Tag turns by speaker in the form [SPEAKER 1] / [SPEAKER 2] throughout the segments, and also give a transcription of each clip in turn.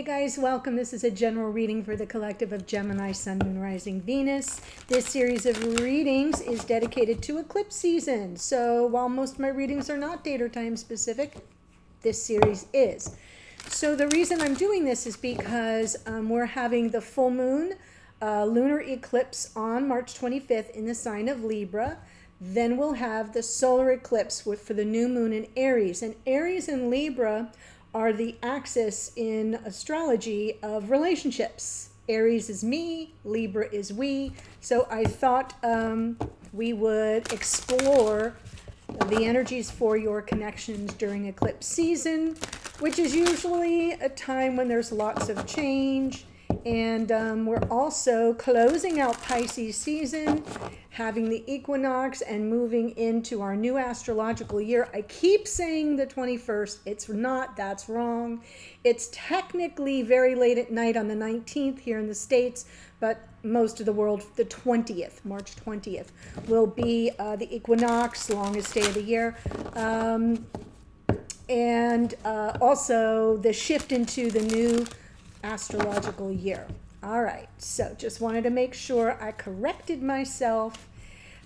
[SPEAKER 1] Hey guys, welcome. This is a general reading for the collective of Gemini, Sun, Moon, Rising, Venus. This series of readings is dedicated to eclipse season. So while most of my readings are not date or time specific, this series is. So the reason I'm doing this is because we're having the full moon lunar eclipse on March 25th in the sign of Libra. Then we'll have the solar eclipse for the new moon in Aries. And Aries and Libra are the axis in astrology of relationships. Aries is me, Libra is we. So I thought we would explore the energies for your connections during eclipse season, which is usually a time when there's lots of change. And we're also closing out Pisces season, having the equinox, and moving into our new astrological year. I keep saying the 21st. It's not. That's wrong. It's technically very late at night on the 19th here in the States, but most of the world, the 20th, March 20th, will be the equinox, longest day of the year. And also the shift into the new astrological year. All right, so just wanted to make sure I corrected myself.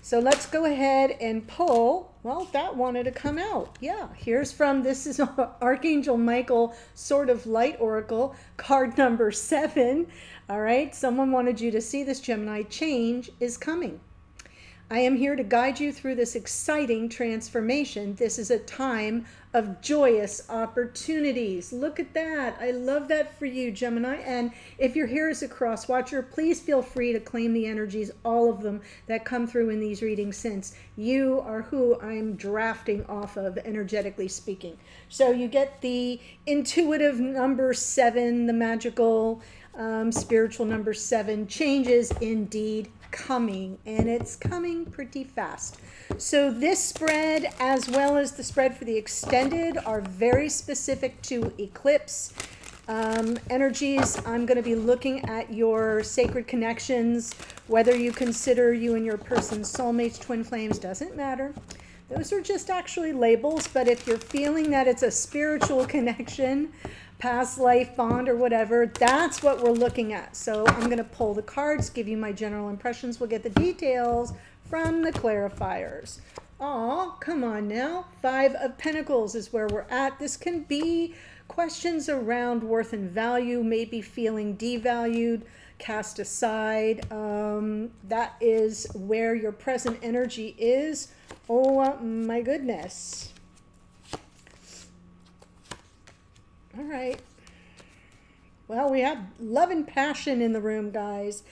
[SPEAKER 1] So let's go ahead and pull. Well, that wanted to come out. Yeah, here's from, this is Archangel Michael, Sword of Light Oracle, card number 7. All right, someone wanted you to see this, Gemini. Change is coming. I am here to guide you through this exciting transformation. This is a time of joyous opportunities. Look at that. I love that for you, Gemini. And if you're here as a cross watcher, please feel free to claim the energies, all of them that come through in these readings, since you are who I'm drafting off of, energetically speaking. So you get the intuitive number 7, the magical spiritual number 7. Changes indeed coming, and it's coming pretty fast. So this spread, as well as the spread for the extended, are very specific to eclipse energies. I'm going to be looking at your sacred connections, whether you consider you and your person's soulmates, twin flames, doesn't matter. Those are just actually labels, but if you're feeling that it's a spiritual connection, past life bond or whatever, that's what we're looking at. So I'm going to pull the cards, give you my general impressions. We'll get the details from the clarifiers. Oh, come on now. 5 of Pentacles is where we're at. This can be questions around worth and value, maybe feeling devalued, cast aside. That is where your present energy is. Oh my goodness. All right. Well, we have love and passion in the room, guys.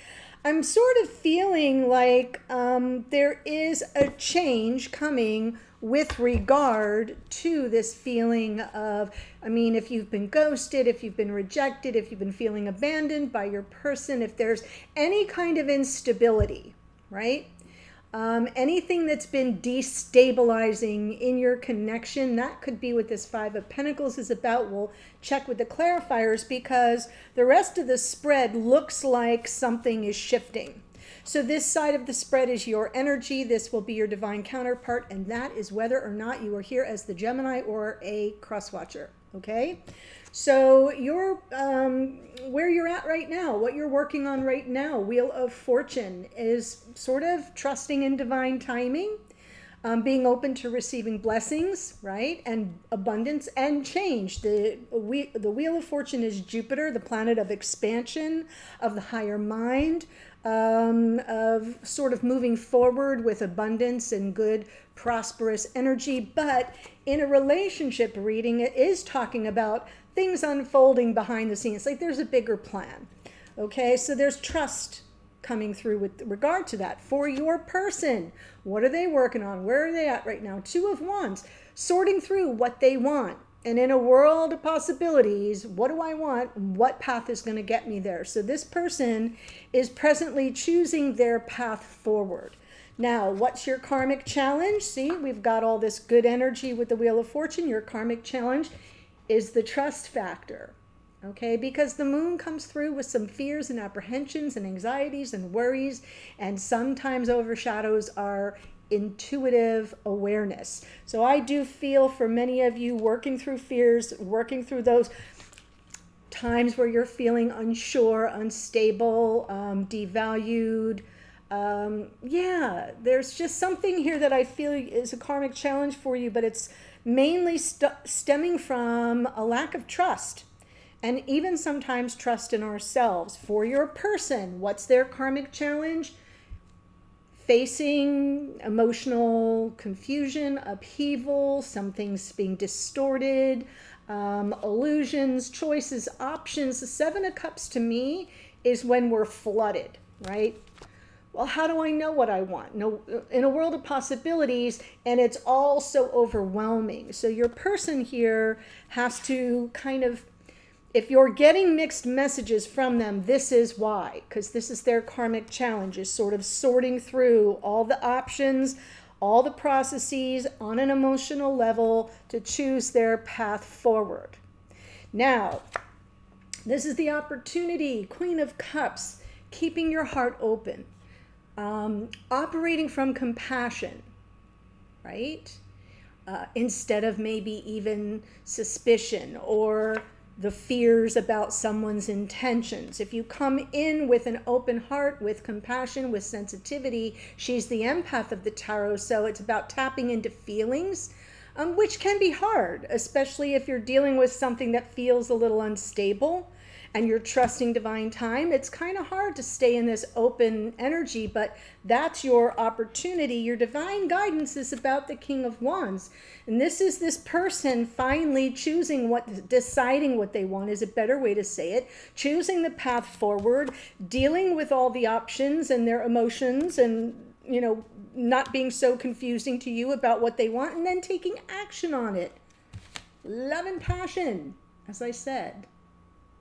[SPEAKER 1] I'm sort of feeling like there is a change coming with regard to this feeling of, I mean, if you've been ghosted, if you've been rejected, if you've been feeling abandoned by your person, if there's any kind of instability, right? Anything that's been destabilizing in your connection, that could be what this 5 of Pentacles is about. We'll check with the clarifiers because the rest of the spread looks like something is shifting. So this side of the spread is your energy. This will be your divine counterpart, and that is whether or not you are here as the Gemini or a cross watcher. Okay? So you're where you're at right now, what you're working on right now, Wheel of Fortune, is sort of trusting in divine timing, being open to receiving blessings, right? And abundance and change. The Wheel of Fortune is Jupiter, the planet of expansion, of the higher mind, of sort of moving forward with abundance and good, prosperous energy. But in a relationship reading, it is talking about things unfolding behind the scenes, like there's a bigger plan. Okay, so there's trust coming through with regard to that for your person. What are they working on? Where are they at right now? 2 of Wands, sorting through what they want. And in a world of possibilities, what do I want? What path is going to get me there? So this person is presently choosing their path forward. Now, what's your karmic challenge? See, we've got all this good energy with the Wheel of Fortune. Your karmic challenge is the trust factor, okay? Because the moon comes through with some fears and apprehensions and anxieties and worries, and sometimes overshadows our intuitive awareness. So I do feel for many of you working through fears, working through those times where you're feeling unsure, unstable, devalued. Yeah, there's just something here that I feel is a karmic challenge for you, but it's mainly stemming from a lack of trust, and even sometimes trust in ourselves. For your person, what's their karmic challenge? Facing emotional confusion, upheaval, some things being distorted, illusions, choices, options. The Seven of Cups to me is when we're flooded, right? Well, how do I know what I want? No, in a world of possibilities, and it's all so overwhelming. So your person here has to kind of, if you're getting mixed messages from them, this is why, because this is their karmic challenge, is sort of sorting through all the options, all the processes on an emotional level to choose their path forward. Now, this is the opportunity, Queen of Cups, keeping your heart open, operating from compassion, right? Instead of maybe even suspicion or the fears about someone's intentions. If you come in with an open heart, with compassion, with sensitivity, she's the empath of the tarot, so it's about tapping into feelings, which can be hard, especially if you're dealing with something that feels a little unstable and you're trusting divine time. It's kind of hard to stay in this open energy, but that's your opportunity. Your divine guidance is about the King of Wands. And this is this person finally choosing deciding what they want is a better way to say it, choosing the path forward, dealing with all the options and their emotions and, not being so confusing to you about what they want, and then taking action on it. Love and passion, as I said,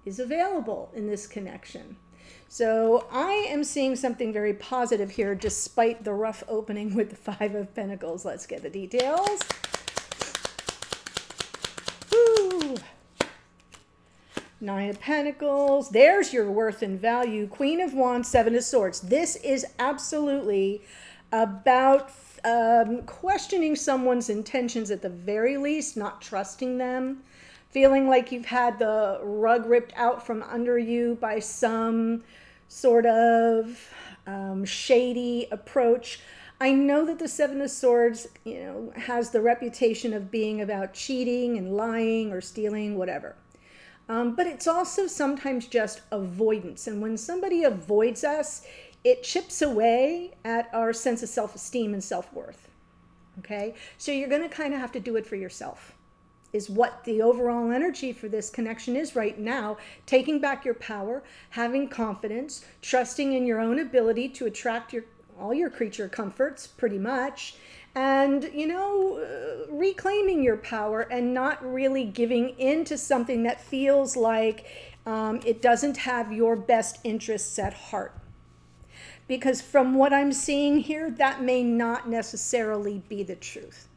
[SPEAKER 1] is available in this connection. So I am seeing something very positive here despite the rough opening with the Five of Pentacles. Let's get the details. Woo. Nine of Pentacles. There's your worth and value. Queen of Wands, Seven of Swords. This is absolutely about questioning someone's intentions at the very least, not trusting them, feeling like you've had the rug ripped out from under you by some sort of shady approach. I know that the Seven of Swords, has the reputation of being about cheating and lying or stealing, whatever. But it's also sometimes just avoidance. And when somebody avoids us, it chips away at our sense of self-esteem and self-worth. Okay? So you're going to kind of have to do it for yourself, is what the overall energy for this connection is right now. Taking back your power, having confidence, trusting in your own ability to attract all your creature comforts, pretty much, and, reclaiming your power and not really giving in to something that feels like it doesn't have your best interests at heart. Because from what I'm seeing here, that may not necessarily be the truth.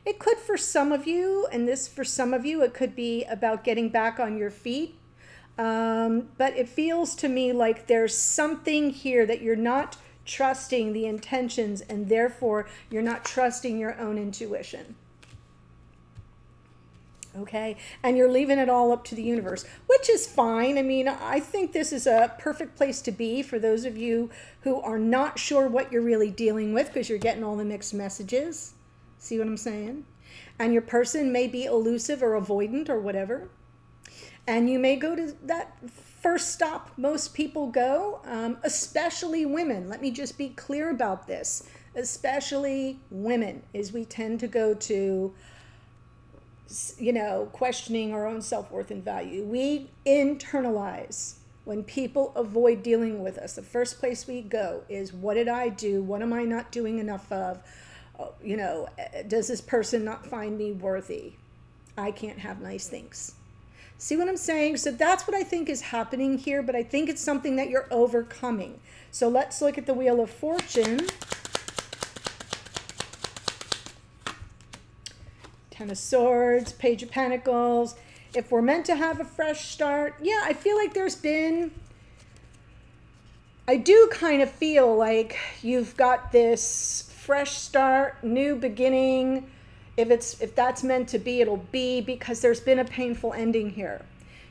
[SPEAKER 1] It could for some of you, and for some of you, it could be about getting back on your feet. But it feels to me like there's something here that you're not trusting the intentions, and therefore you're not trusting your own intuition. Okay? And you're leaving it all up to the universe, which is fine. I mean, I think this is a perfect place to be for those of you who are not sure what you're really dealing with because you're getting all the mixed messages. See what I'm saying? And your person may be elusive or avoidant or whatever. And you may go to that first stop most people go, especially women. Let me just be clear about this. Especially women, is we tend to go to, questioning our own self-worth and value. We internalize when people avoid dealing with us. The first place we go is, what did I do? What am I not doing enough of? Does this person not find me worthy? I can't have nice things. See what I'm saying? So that's what I think is happening here, but I think it's something that you're overcoming. So let's look at the Wheel of Fortune. Ten of Swords, Page of Pentacles. If we're meant to have a fresh start, yeah, I feel like I do kind of feel like you've got this fresh start, new beginning. If that's meant to be, it'll be, because there's been a painful ending here.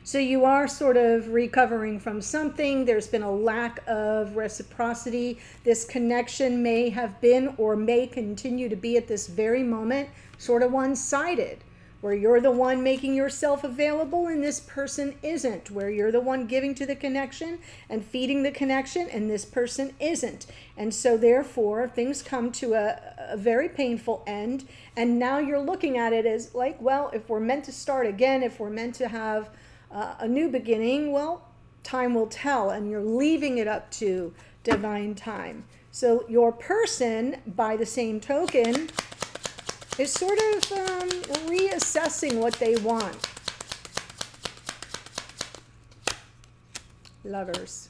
[SPEAKER 1] So you are sort of recovering from something. There's been a lack of reciprocity. This connection may have been or may continue to be at this very moment sort of one-sided, where you're the one making yourself available and this person isn't, where you're the one giving to the connection and feeding the connection and this person isn't. And so therefore things come to a very painful end, and now you're looking at it as like, well, if we're meant to start again, if we're meant to have a new beginning, well, time will tell, and you're leaving it up to divine time. So your person, by the same token, is sort of reassessing what they want. Lovers.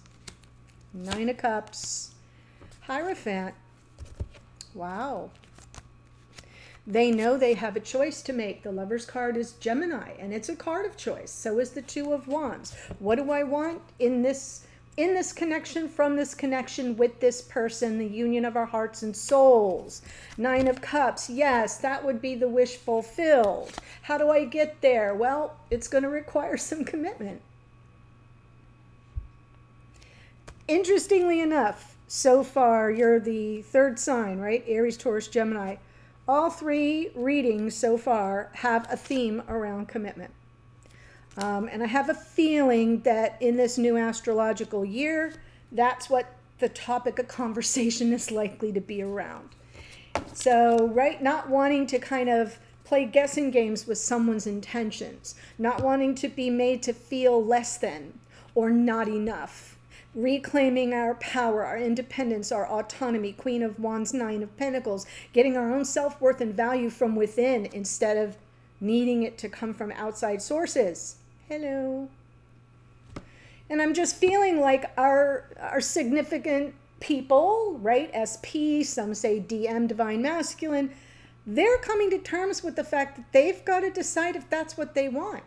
[SPEAKER 1] 9 of Cups. Hierophant. Wow. They know they have a choice to make. The Lover's card is Gemini, and it's a card of choice. So is the 2 of Wands. What do I want in this connection, from this connection with this person, the union of our hearts and souls? 9 of Cups. Yes, that would be the wish fulfilled. How do I get there? Well, it's going to require some commitment. Interestingly enough, so far, you're the 3rd sign, right? Aries, Taurus, Gemini. All 3 readings so far have a theme around commitment. And I have a feeling that in this new astrological year, that's what the topic of conversation is likely to be around. So, right, not wanting to kind of play guessing games with someone's intentions, not wanting to be made to feel less than or not enough. Reclaiming our power, our independence, our autonomy. Queen of Wands, 9 of Pentacles. Getting our own self-worth and value from within instead of needing it to come from outside sources. Hello. And I'm just feeling like our significant people, right? SP, some say DM, Divine Masculine. They're coming to terms with the fact that they've got to decide if that's what they want.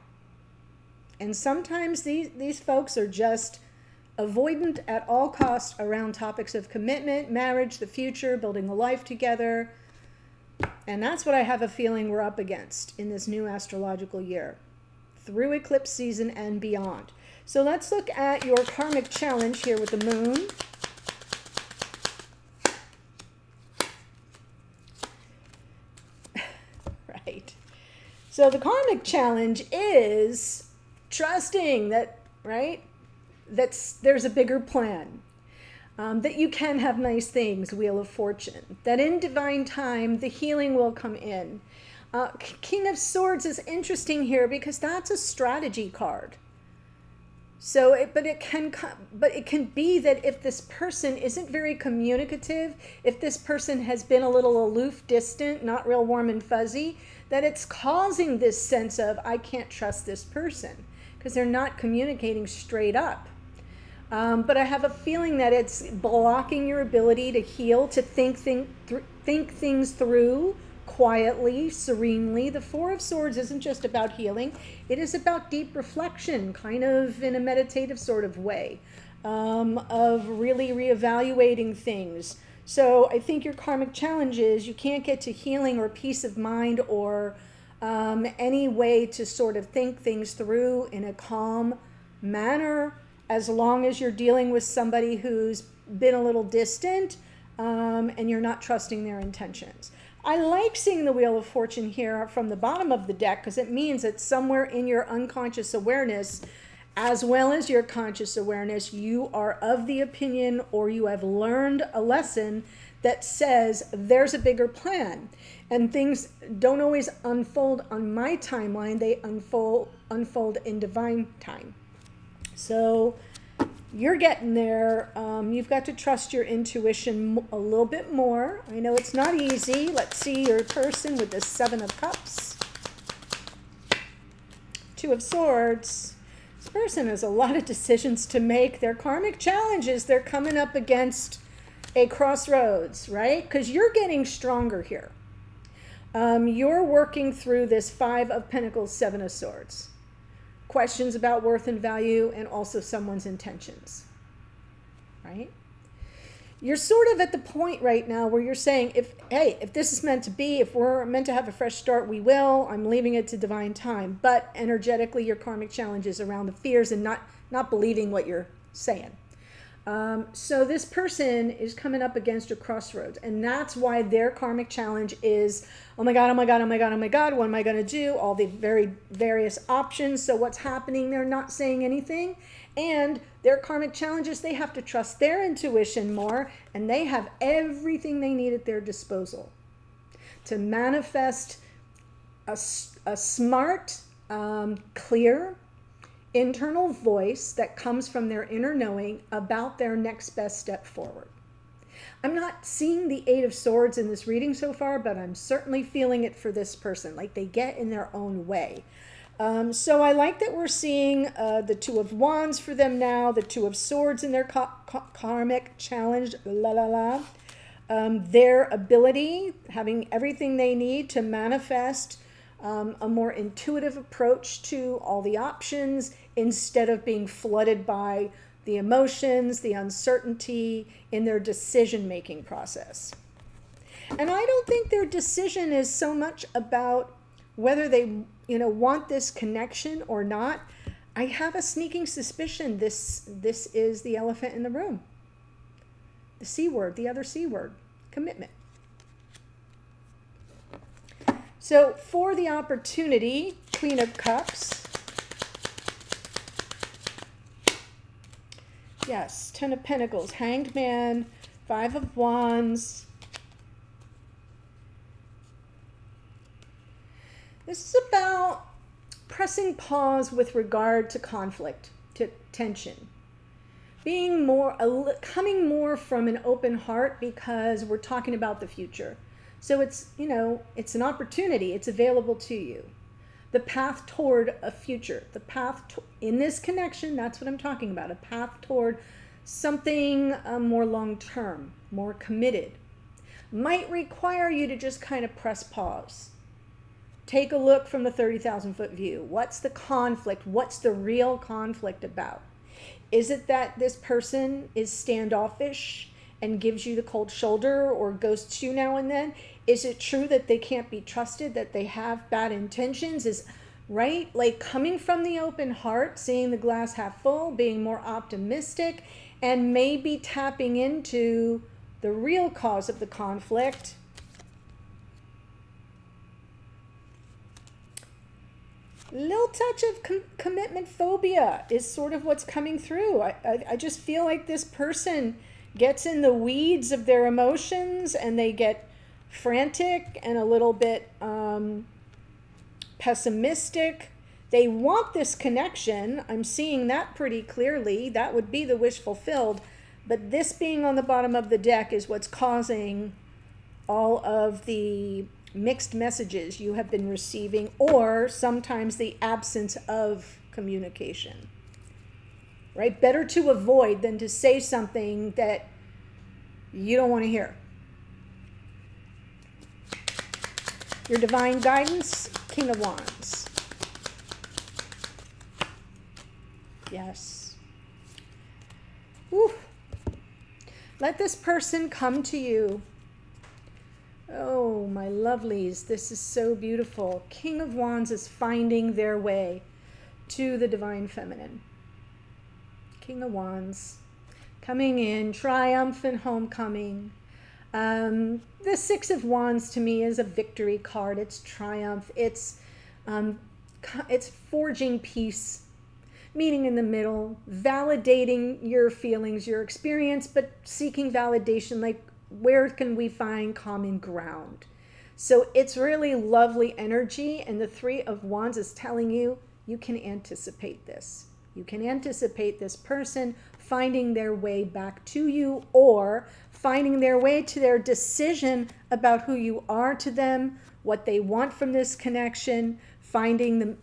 [SPEAKER 1] And sometimes these folks are just avoidant at all costs around topics of commitment, marriage, the future, building a life together. And that's what I have a feeling we're up against in this new astrological year, through eclipse season and beyond. So let's look at your karmic challenge here with the moon. Right. So the karmic challenge is trusting that, right? There's a bigger plan, that you can have nice things, Wheel of Fortune, that in divine time, the healing will come in. King of Swords is interesting here because that's a strategy card. So, it can be that if this person isn't very communicative, if this person has been a little aloof, distant, not real warm and fuzzy, that it's causing this sense of, I can't trust this person because they're not communicating straight up. But I have a feeling that it's blocking your ability to heal, to think things through quietly, serenely. The 4 of Swords isn't just about healing. It is about deep reflection, kind of in a meditative sort of way, of really reevaluating things. So I think your karmic challenge is you can't get to healing or peace of mind or any way to sort of think things through in a calm manner, as long as you're dealing with somebody who's been a little distant and you're not trusting their intentions. I like seeing the Wheel of Fortune here from the bottom of the deck because it means that somewhere in your unconscious awareness, as well as your conscious awareness, you are of the opinion or you have learned a lesson that says there's a bigger plan. And things don't always unfold on my timeline. They unfold in divine time. So you're getting there. You've got to trust your intuition a little bit more. I know it's not easy. Let's see your person with the 7 of Cups. 2 of Swords. This person has a lot of decisions to make. Their karmic challenges, they're coming up against a crossroads, right? Because you're getting stronger here. You're working through this 5 of Pentacles, 7 of Swords. Questions about worth and value and also someone's intentions, right? you're sort of at the point right now where you're saying, if this is meant to be, if we're meant to have a fresh start, we will. I'm leaving it to divine time. But energetically, your karmic challenge is around the fears and not believing what you're saying. So this person is coming up against a crossroads, and that's why their karmic challenge is, oh my God, oh my God, oh my God, oh my God, what am I going to do? All the various options. So what's happening? They're not saying anything. And their karmic challenges, they have to trust their intuition more, and they have everything they need at their disposal to manifest a smart, clear, internal voice that comes from their inner knowing about their next best step forward. I'm not seeing the Eight of Swords in this reading so far, but I'm certainly feeling it for this person, like they get in their own way. So I like that we're seeing the Two of Wands for them now, the Two of Swords in their karmic challenge, their ability, having everything they need to manifest a more intuitive approach to all the options instead of being flooded by the emotions, the uncertainty in their decision-making process. And I don't think their decision is so much about whether they want this connection or not. I have a sneaking suspicion this is the elephant in the room. The C word, the other C word, commitment. So for the opportunity, Queen of Cups. Yes, Ten of Pentacles, Hanged Man, Five of Wands. This is about pressing pause with regard to conflict, to tension. Being coming more from an open heart because we're talking about the future. So it's an opportunity. It's available to you. The path toward a future, the path in this connection, that's what I'm talking about, a path toward something more long-term, more committed. Might require you to just kind of press pause. Take a look from the 30,000-foot view. What's the conflict? What's the real conflict about? Is it that this person is standoffish and gives you the cold shoulder or ghosts you now and then? Is it true that they can't be trusted, that they have bad intentions? Right? Like coming from the open heart, seeing the glass half full, being more optimistic, and maybe tapping into the real cause of the conflict. Little touch of commitment phobia is sort of what's coming through. I just feel like this person gets in the weeds of their emotions and they get frantic and a little bit pessimistic. They want this connection. I'm seeing that pretty clearly. That would be the wish fulfilled. But this being on the bottom of the deck is what's causing all of the mixed messages you have been receiving, or sometimes the absence of communication. Right? Better to avoid than to say something that you don't want to hear. Your divine guidance, King of Wands. Yes. Whew. Let this person come to you. Oh, my lovelies, this is so beautiful. King of Wands is finding their way to the divine feminine. King of Wands coming in, triumphant homecoming. The Six of Wands to me is a victory card. It's triumph. It's forging peace, meeting in the middle, validating your feelings, your experience, but seeking validation, like where can we find common ground? So it's really lovely energy, and the Three of Wands is telling you, you can anticipate this. You can anticipate this person finding their way back to you, or finding their way to their decision about who you are to them, what they want from this connection, finding the,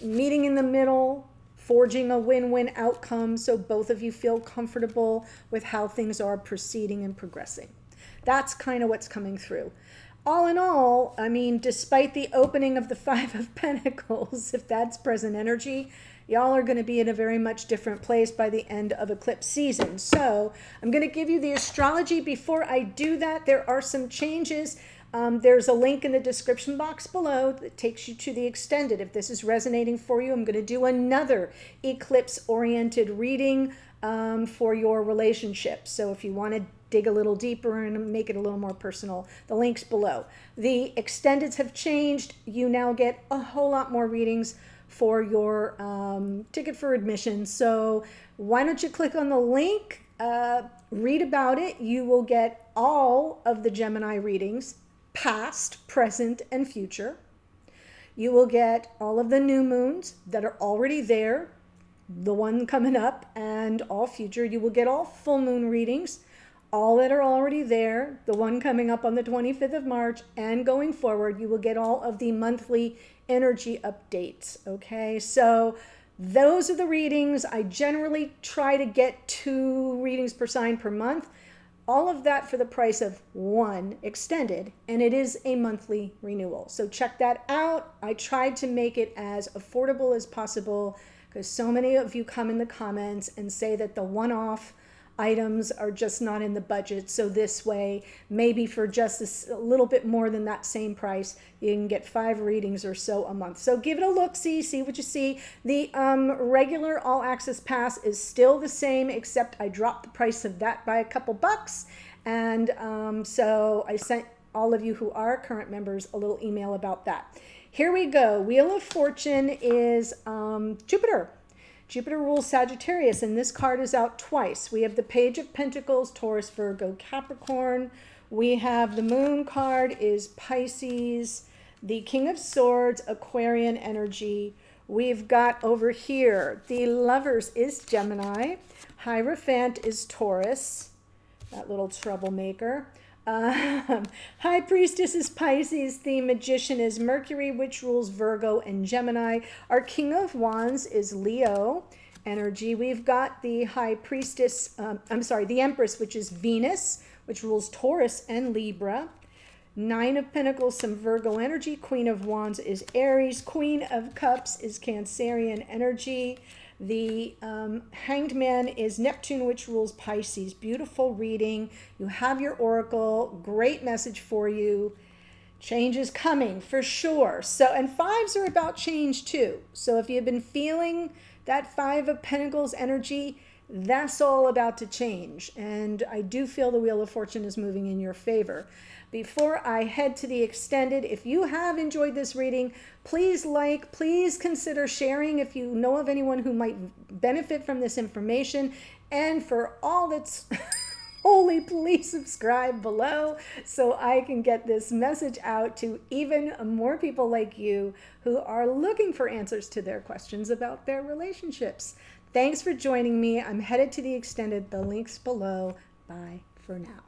[SPEAKER 1] meeting in the middle, forging a win-win outcome so both of you feel comfortable with how things are proceeding and progressing. That's kind of what's coming through. All in all, I mean, despite the opening of the Five of Pentacles, if that's present energy, y'all are going to be in a very much different place by the end of eclipse season. So I'm going to give you the astrology. Before I do that, there are some changes. There's a link in the description box below that takes you to the extended. If this is resonating for you, I'm going to do another eclipse-oriented reading for your relationship. So if you want to dig a little deeper and make it a little more personal, the link's below. The extendeds have changed. You now get a whole lot more readings for your ticket for admission. So why don't you click on the link, read about it. You will get all of the Gemini readings, past, present, and future. You will get all of the new moons that are already there, the one coming up, and all future. You will get all full moon readings, all that are already there, the one coming up on the 25th of March, and going forward, you will get all of the monthly energy updates. Okay, so those are the readings. I generally try to get 2 readings per sign per month. All of that for the price of 1 extended, and it is a monthly renewal. So check that out. I tried to make it as affordable as possible because so many of you come in the comments and say that the one-off items are just not in the budget. So this way, maybe for just a little bit more than that same price, you can get 5 readings or so a month. So give it a look, see what you see. The regular all access pass is still the same, except I dropped the price of that by a couple bucks. And so I sent all of you who are current members a little email about that. Here we go. Wheel of Fortune is Jupiter. Jupiter rules Sagittarius, and this card is out twice. We have the Page of Pentacles, Taurus, Virgo, Capricorn. We have the Moon card is Pisces. The King of Swords, Aquarian energy. We've got over here, the Lovers is Gemini. Hierophant is Taurus, that little troublemaker. High Priestess is Pisces. The Magician is Mercury, which rules Virgo and Gemini. Our King of Wands is Leo energy. We've got the High Priestess, the Empress, which is Venus, which rules Taurus and Libra. 9 of Pentacles, some Virgo energy. Queen of Wands is Aries. Queen of Cups is Cancerian energy. The Hanged Man is Neptune, which rules Pisces. Beautiful reading. You have your oracle. Great message for you. Change is coming for sure. So, and 5s are about change too. So if you've been feeling that 5 of Pentacles energy, that's all about to change. And I do feel the Wheel of Fortune is moving in your favor. Before I head to the extended, if you have enjoyed this reading, please please consider sharing if you know of anyone who might benefit from this information. And for all that's holy, please subscribe below so I can get this message out to even more people like you who are looking for answers to their questions about their relationships. Thanks for joining me. I'm headed to the extended. The link's below. Bye for now.